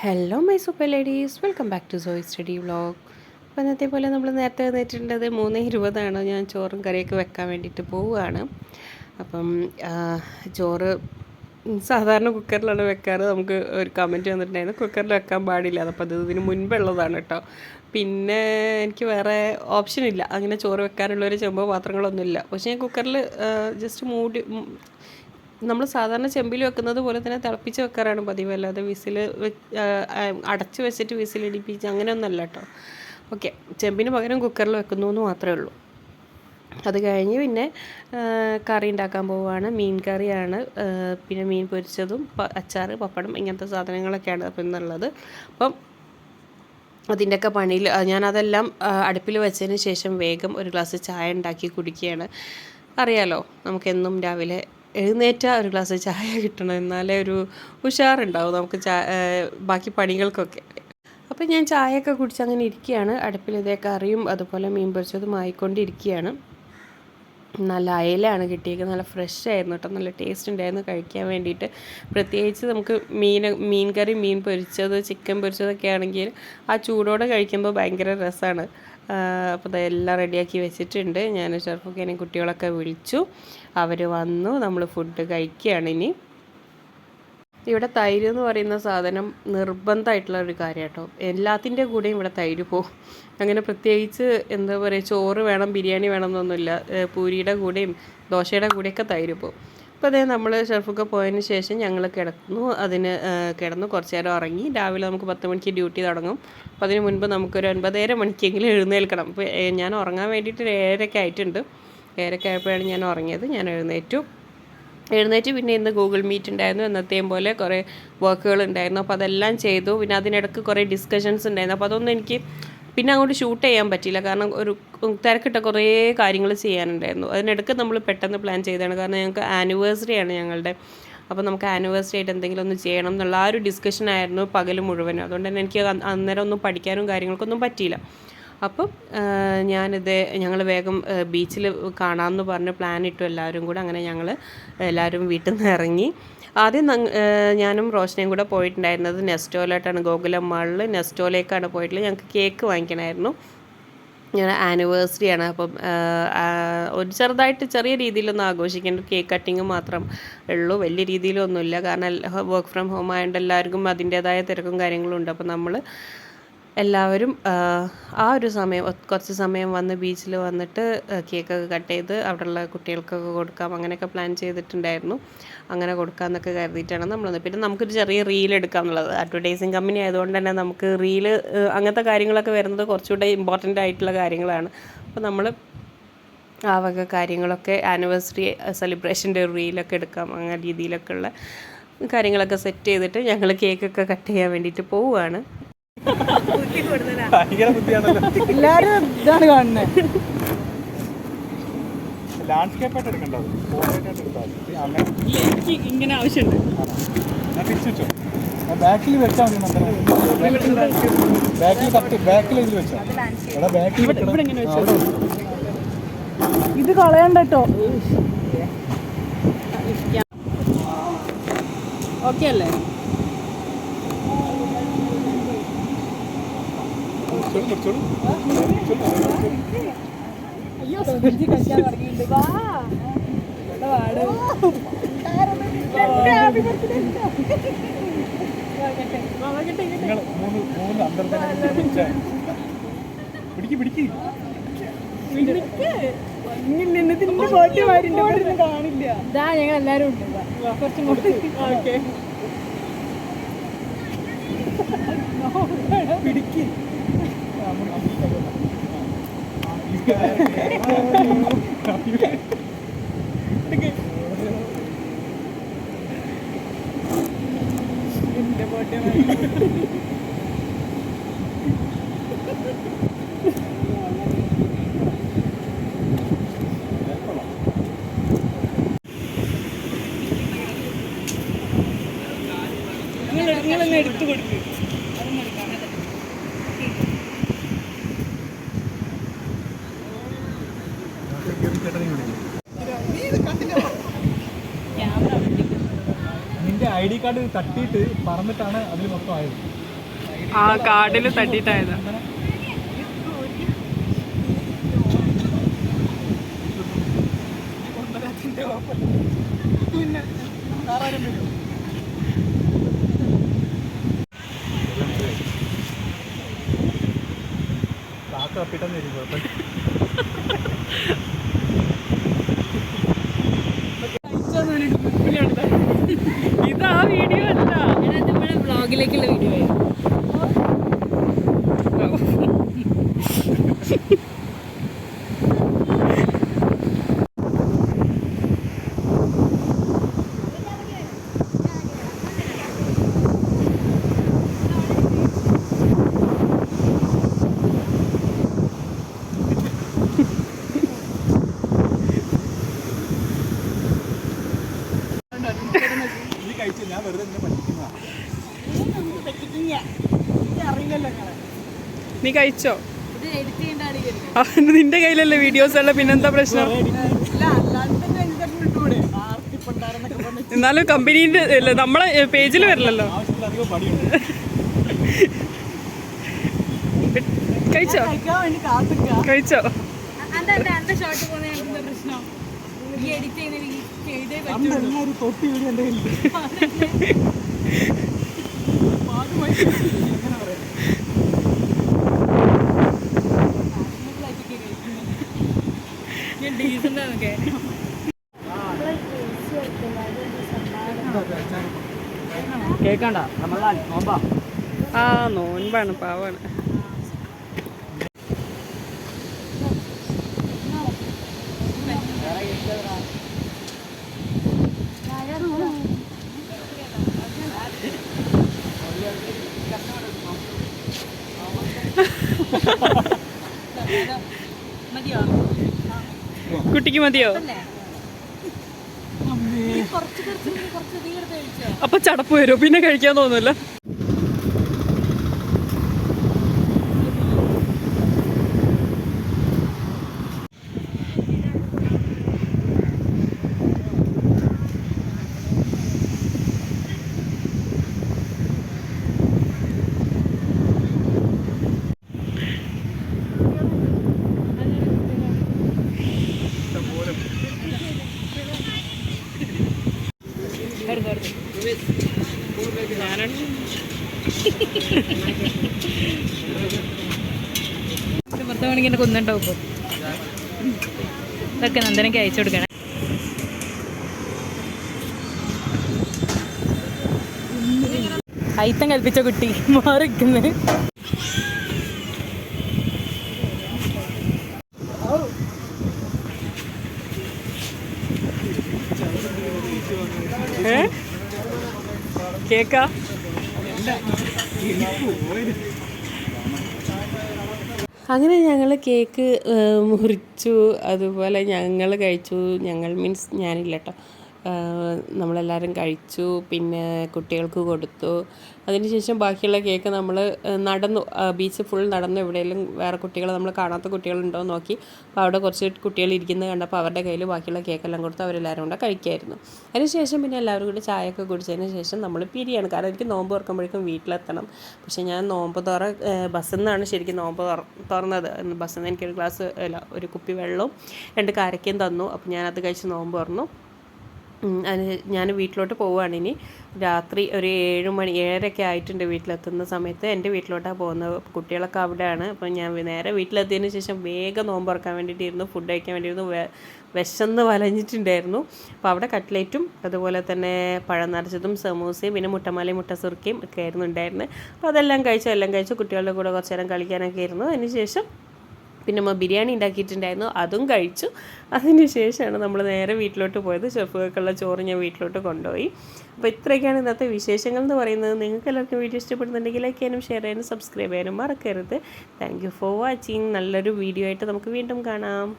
Hello my super ladies, welcome back to Soy study vlog. അപ്പോൾ ഇന്നത്തെ പോലെ നമ്മൾ നേരത്തെ വന്നിട്ടുണ്ടത് 3:20 ഞാൻ ചോറും കറിയൊക്കെ വെക്കാൻ വേണ്ടിയിട്ട് പോവുകയാണ്. അപ്പം ചോറ് സാധാരണ കുക്കറിലാണ് വെക്കാറ്. നമുക്ക് ഒരു കമൻറ്റ് വന്നിട്ടുണ്ടായിരുന്നു കുക്കറിൽ വെക്കാൻ പാടില്ല, അപ്പോൾ അത് ഇതിന് മുൻപുള്ളതാണ് കേട്ടോ. പിന്നെ എനിക്ക് വേറെ ഓപ്ഷൻ ഇല്ല, അങ്ങനെ ചോറ് വെക്കാനുള്ള ഒരു ചെമ്പോ പാത്രങ്ങളൊന്നുമില്ല. പക്ഷേ ഞാൻ കുക്കറിൽ ജസ്റ്റ് മൂടി നമ്മൾ സാധാരണ ചെമ്പിൽ വെക്കുന്നത് പോലെ തന്നെ തിളപ്പിച്ച് വെക്കാറാണ് പതിവ്, അല്ലാതെ അടച്ച് വെച്ചിട്ട് വിസിലടിപ്പിച്ച് അങ്ങനെയൊന്നുമല്ല കേട്ടോ. ഓക്കെ, ചെമ്പിന് പകരം കുക്കറിൽ വെക്കുന്നു എന്ന് മാത്രമേ ഉള്ളൂ. അത് കഴിഞ്ഞ് പിന്നെ കറി ഉണ്ടാക്കാൻ പോവുകയാണ്. മീൻ കറിയാണ്, പിന്നെ മീൻ പൊരിച്ചതും അച്ചാർ, പപ്പടം, ഇങ്ങനത്തെ സാധനങ്ങളൊക്കെയാണ് അപ്പം ഇന്നുള്ളത്. അപ്പം അതിൻ്റെയൊക്കെ പണിയിൽ ഞാനതെല്ലാം അടുപ്പിൽ വെച്ചതിന് ശേഷം വേഗം ഒരു ഗ്ലാസ് ചായ ഉണ്ടാക്കി കുടിക്കുകയാണ്. അറിയാലോ, നമുക്കെന്നും രാവിലെ എഴുന്നേറ്റ ഒരു ഗ്ലാസ് ചായ കിട്ടണം, എന്നാലേ ഒരു ഉഷാറുണ്ടാവും നമുക്ക് ബാക്കി പണികൾക്കൊക്കെ. അപ്പോൾ ഞാൻ ചായയൊക്കെ കുടിച്ച് അങ്ങനെ ഇരിക്കുകയാണ്. അടുപ്പിൽ ഇതേ കറിയും അതുപോലെ മീൻ പൊരിച്ചതും ആയിക്കൊണ്ടിരിക്കുകയാണ്. നല്ല അയലയാണ് കിട്ടിയത്, നല്ല ഫ്രഷ് ആയിരുന്നു കേട്ടോ, നല്ല ടേസ്റ്റ് ഉണ്ടായിരുന്നു കഴിക്കാൻ വേണ്ടിയിട്ട്. പ്രത്യേകിച്ച് നമുക്ക് മീൻ കറി, മീൻ പൊരിച്ചത്, ചിക്കൻ പൊരിച്ചതൊക്കെ ആണെങ്കിൽ ആ ചൂടോടെ കഴിക്കുമ്പോൾ ഭയങ്കര രസമാണ്. അപ്പോൾ അതെല്ലാം റെഡിയാക്കി വെച്ചിട്ടുണ്ട്. ഞാൻ ഷർഫുഖേനെയും കുട്ടികളൊക്കെ വിളിച്ചു, അവർ വന്നു, നമ്മൾ ഫുഡ് കഴിക്കുകയാണ്. ഇനി ഇവിടെ തൈര് എന്ന് പറയുന്ന സാധനം നിർബന്ധമായിട്ടുള്ള ഒരു കാര്യം കേട്ടോ. എല്ലാത്തിൻ്റെ കൂടെയും ഇവിടെ തൈര് പോകും. അങ്ങനെ പ്രത്യേകിച്ച് എന്താ പറയുക, ചോറ് വേണം ബിരിയാണി വേണം എന്നൊന്നുമില്ല, പൂരിയുടെ കൂടെയും ദോശയുടെ കൂടെയൊക്കെ തൈര് പോകും. അപ്പോൾ അതേ നമ്മൾ ഷർഫൊക്കെ പോയതിന് ശേഷം ഞങ്ങൾ കിടന്നു കുറച്ച് നേരം ഉറങ്ങി. രാവിലെ നമുക്ക് 10 മണിക്ക് ഡ്യൂട്ടി തുടങ്ങും. അപ്പോൾ അതിന് മുൻപ് നമുക്കൊരു 9:30 മണിക്കെങ്കിലും എഴുന്നേൽക്കണം. അപ്പോൾ ഞാൻ ഉറങ്ങാൻ വേണ്ടിയിട്ട് 7:30 ആയിട്ടുണ്ട്. 7:30 ആയപ്പോഴാണ് ഞാൻ ഉറങ്ങിയത്. ഞാൻ എഴുന്നേറ്റ് പിന്നെ ഇന്ന് ഗൂഗിൾ മീറ്റ് ഉണ്ടായിരുന്നു, എന്നത്തെയും പോലെ കുറേ വർക്കുകൾ ഉണ്ടായിരുന്നു. അപ്പോൾ അതെല്ലാം ചെയ്തു. പിന്നെ അതിനിടയ്ക്ക് കുറേ ഡിസ്കഷൻസ് ഉണ്ടായിരുന്നു. അപ്പോൾ അതൊന്നും എനിക്ക് പിന്നെ അങ്ങോട്ട് ഷൂട്ട് ചെയ്യാൻ പറ്റിയില്ല, കാരണം ഒരു തിരക്കിട്ട കുറേ കാര്യങ്ങൾ ചെയ്യാനുണ്ടായിരുന്നു. അതിനിടയ്ക്ക് നമ്മൾ പെട്ടെന്ന് പ്ലാൻ ചെയ്തതാണ്, കാരണം ഞങ്ങൾക്ക് ആനിവേഴ്സറിയാണ് ഞങ്ങളുടെ. അപ്പോൾ നമുക്ക് ആനിവേഴ്സറി ആയിട്ട് എന്തെങ്കിലും ഒന്ന് ചെയ്യണം എന്നുള്ള ആ ഒരു ഡിസ്കഷനായിരുന്നു പകൽ മുഴുവനും. അതുകൊണ്ട് തന്നെ എനിക്ക് അന്നേരം ഒന്നും പഠിക്കാനും കാര്യങ്ങൾക്കൊന്നും പറ്റിയില്ല. അപ്പം ഞങ്ങൾ വേഗം ബീച്ചിൽ കാണാമെന്ന് പറഞ്ഞ് പ്ലാൻ ഇട്ടു എല്ലാവരും കൂടെ. അങ്ങനെ ഞങ്ങൾ എല്ലാവരും വീട്ടിൽ നിന്ന് ഇറങ്ങി. ആദ്യം ഞാനും റോഷനയും കൂടെ പോയിട്ടുണ്ടായിരുന്നത് നെസ്റ്റോയിലോട്ടാണ്, ഗോകുലം മാളിൽ നെസ്റ്റോയിലേക്കാണ് പോയിട്ടുള്ളത്. ഞങ്ങൾക്ക് കേക്ക് വാങ്ങിക്കണമായിരുന്നു, ഞങ്ങളുടെ ആനിവേഴ്സറിയാണ്. അപ്പം ഒരു ചെറിയ രീതിയിലൊന്നും ആഘോഷിക്കേണ്ട, കേക്ക് കട്ടിങ് മാത്രം ഉള്ളൂ, വലിയ രീതിയിലൊന്നുമില്ല. കാരണം വർക്ക് ഫ്രം ഹോം ആയതുകൊണ്ട് എല്ലാവർക്കും അതിൻ്റേതായ തിരക്കും കാര്യങ്ങളും ഉണ്ട്. അപ്പം നമ്മൾ എല്ലാവരും ആ ഒരു കുറച്ച് സമയം വന്ന് ബീച്ചിൽ വന്നിട്ട് കേക്കൊക്കെ കട്ട് ചെയ്ത് അവിടെയുള്ള കുട്ടികൾക്കൊക്കെ കൊടുക്കാം, അങ്ങനെയൊക്കെ പ്ലാൻ ചെയ്തിട്ടുണ്ടായിരുന്നു. അങ്ങനെ കൊടുക്കാമെന്നൊക്കെ കരുതിയിട്ടാണ് നമ്മളത്. പിന്നെ നമുക്കൊരു ചെറിയ റീൽ എടുക്കാം എന്നുള്ളത്, അഡ്വർടൈസിങ് കമ്പനി ആയതുകൊണ്ട് തന്നെ നമുക്ക് റീല് അങ്ങനത്തെ കാര്യങ്ങളൊക്കെ വരുന്നത് കുറച്ചുകൂടെ ഇമ്പോർട്ടൻ്റ് ആയിട്ടുള്ള കാര്യങ്ങളാണ്. അപ്പോൾ നമ്മൾ ആ വക കാര്യങ്ങളൊക്കെ ആനിവേഴ്സറി സെലിബ്രേഷൻ്റെ റീലൊക്കെ എടുക്കാം, അങ്ങനെ രീതിയിലൊക്കെ ഉള്ള കാര്യങ്ങളൊക്കെ സെറ്റ് ചെയ്തിട്ട് ഞങ്ങൾ കേക്കൊക്കെ കട്ട് ചെയ്യാൻ വേണ്ടിയിട്ട് പോവുകയാണ്. എല്ലാരും ഇതാണ് കാണുന്നത്. എനിക്ക് ഇങ്ങനെ ആവശ്യമുണ്ട്. ബാക്കിൽ വെച്ചാൽ ബാക്കിൽ ഇതിൽ വെച്ചോ. ഇത് കളയണ്ട കേട്ടോ. ഓക്കെ അല്ലേ? അയ്യോ, കളിക്കാൻ തുടങ്ങിയിട്ടുണ്ട്. വാ കാണില്ല. ഇതാ ഞങ്ങൾ എല്ലാരും ഉണ്ട്, കുറച്ചും കൂടി പിടിക്ക്. നിങ്ങളെന്നെ എടുത്തു കൊടുക്കും. നിന്റെ ID കാർഡ് തട്ടിയിട്ട് പറന്നിട്ടാണ് അതിൽ മൊത്തം ആയത്. ആ കാടിൽ തട്ടിയിട്ടായതാ. ഇതാ വീഡിയോ അല്ല, നമ്മുടെ വ്ളോഗിലേക്കുള്ള വീഡിയോ ആയി. നീ കഴിച്ചോ? ഇത് എഡിറ്റ് ചെയ്യേണ്ട നിന്റെ കയ്യിലല്ലേ വീഡിയോസ് ഉള്ള, പിന്നെന്താ പ്രശ്നം? എന്നാലും കമ്പനീന്റെ നമ്മളെ പേജിൽ വരില്ലല്ലോ. കഴിച്ചോ? കഴിച്ചോ? ഷോട്ട് പോകുന്ന പ്രശ്നം ഈ എഡിറ്റ് ചെയ്തേ പറ്റുള്ളൂ. കേക്കണ്ട റമളാൻ നോമ്പാ. ആ നോൻപാണ്, പാവാണ്. മതിയോ? കുട്ടിക്ക് മതിയോ? അപ്പൊ ചടപ്പ് വരുമോ? പിന്നെ കഴിക്കാൻ തോന്നുന്നില്ല. പത്ത് മണിക്ക് എന്നെ കൊന്നുണ്ടാവും ഇപ്പോൾ. ഇതൊക്കെ നന്ദനയ്ക്ക് അയച്ചു കൊടുക്കണം. അയിത്തം കൽപ്പിച്ച കുട്ടി മാറിക്കുന്നത്. കേക്കാ അങ്ങനെ ഞങ്ങൾ കേക്ക് മുറിച്ചു, അതുപോലെ ഞങ്ങൾ കഴിച്ചു. ഞങ്ങൾ മീൻസ് ഞാനില്ല കേട്ടോ, നമ്മളെല്ലാവരും കഴിച്ചു. പിന്നെ കുട്ടികൾക്ക് കൊടുത്തു. അതിനുശേഷം ബാക്കിയുള്ള കേക്ക് നമ്മൾ നടന്നു, ബീച്ച് ഫുൾ നടന്നു. എവിടെയെങ്കിലും വേറെ കുട്ടികൾ, നമ്മൾ കാണാത്ത കുട്ടികളുണ്ടോ എന്ന് നോക്കി. അപ്പോൾ അവിടെ കുറച്ച് കുട്ടികൾ ഇരിക്കുന്നത് കണ്ടപ്പോൾ അവരുടെ കയ്യിൽ ബാക്കിയുള്ള കേക്കെല്ലാം കൊടുത്ത് അവരെല്ലാവരും കൂടെ കഴിക്കായിരുന്നു. അതിനുശേഷം പിന്നെ എല്ലാവരും കൂടി ചായയൊക്കെ കുടിച്ചതിന് ശേഷം നമ്മൾ പിരിയാണ്. കാരണം എനിക്ക് നോമ്പ് തുറക്കുമ്പോഴേക്കും വീട്ടിലെത്തണം. പക്ഷേ ഞാൻ നോമ്പ് ബസ്സിൽ നിന്നാണ് ശരിക്കും നോമ്പ് തുറന്നത്. ബസ്സിൽ നിന്ന് എനിക്കൊരു ഗ്ലാസ് ഒരു കുപ്പി വെള്ളവും 2 കാരക്കയും തന്നു. അപ്പോൾ ഞാനത് കഴിച്ച് നോമ്പ് തുറന്നു. ഞാൻ വീട്ടിലോട്ട് പോവുകയാണ്. ഇനി രാത്രി ഒരു 7 മണി 7:30 ആയിട്ടുണ്ട് വീട്ടിലെത്തുന്ന സമയത്ത്. എൻ്റെ വീട്ടിലോട്ടാണ് പോകുന്നത്. കുട്ടികളൊക്കെ അവിടെയാണ്. അപ്പോൾ ഞാൻ നേരെ വീട്ടിലെത്തിയതിന് ശേഷം വേഗം നോമ്പ് തുറക്കാൻ വേണ്ടിയിട്ടിരുന്നു, ഫുഡ് കഴിക്കാൻ വേണ്ടിയിരുന്നു. വിശന്ന് വലഞ്ഞിട്ടുണ്ടായിരുന്നു. അപ്പോൾ അവിടെ കട്ട്ലേറ്റും അതുപോലെ തന്നെ പഴം നിറച്ചതും സമൂസയും പിന്നെ മുട്ടമാലയും മുട്ടസുറുക്കയും ഒക്കെ ആയിരുന്നു ഉണ്ടായിരുന്നത്. അപ്പോൾ അതെല്ലാം കഴിച്ചു. കുട്ടികളുടെ കൂടെ കുറച്ച് നേരം കളിക്കാനൊക്കെ ആയിരുന്നു. അതിന് ശേഷം പിന്നെ ബിരിയാണി ഉണ്ടാക്കിയിട്ടുണ്ടായിരുന്നു, അതും കഴിച്ചു. അതിന് ശേഷമാണ് നമ്മൾ നേരെ വീട്ടിലോട്ട് പോയത്. ഷെഫുകൾക്കുള്ള ചോറ് ഞാൻ വീട്ടിലോട്ട് കൊണ്ടുപോയി. അപ്പോൾ ഇത്രയൊക്കെയാണ് ഇന്നത്തെ വിശേഷങ്ങൾ എന്ന് പറയുന്നത്. നിങ്ങൾക്ക് എല്ലാവർക്കും വീഡിയോ ഇഷ്ടപ്പെടുന്നുണ്ടെങ്കിൽ ലൈക്ക് ചെയ്യാനും ഷെയർ ചെയ്യാനും സബ്സ്ക്രൈബ് ചെയ്യാനും മറക്കരുത്. Thank you for watching. നല്ലൊരു വീഡിയോ ആയിട്ട് നമുക്ക് വീണ്ടും കാണാം.